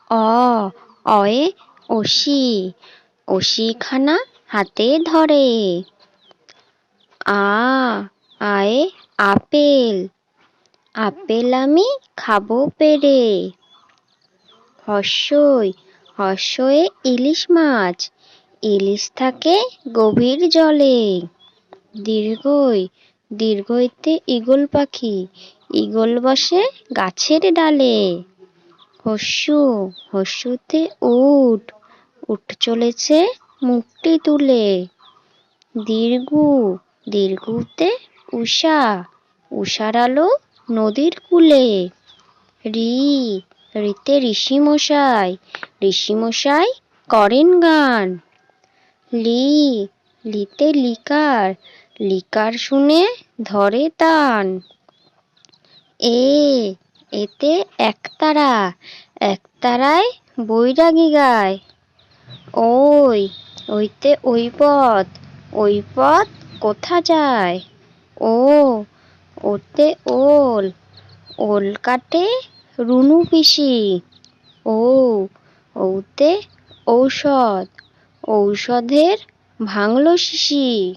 অ অয়ে অসি, অসিখানা হাতে ধরে। আ আয়ে আপেল, আপেল আমি খাবো পেড়ে। হর্ষই হর্ষয়ে ইলিশ মাছ, ইলিশ থাকে গভীর জলে। দীর্ঘই দীর্ঘইতে ঈগল পাখি, ঈগল বসে গাছের ডালে। হর্ষু হর্ষুতে উট, উট চলেছে মুখটি তুলে। দীর্ঘু দীর্ঘুতে উষা, উষার আলো নদীর কূলে। রি রিতে ঋষিমশাই, ঋষিমশাই করেন গান। লি লিতে লিকার, লিকার শুনে ধরে টান। এ এতে একতারা, একতারায় বৈরাগী গায়। ওই ওইতে ওই পথ কোথা যায়। ও ওতে ওল, ওল কাটে রুনু পিসি। ও ওতে ঔষধ, ঔষধের ভাঙলো শিশি।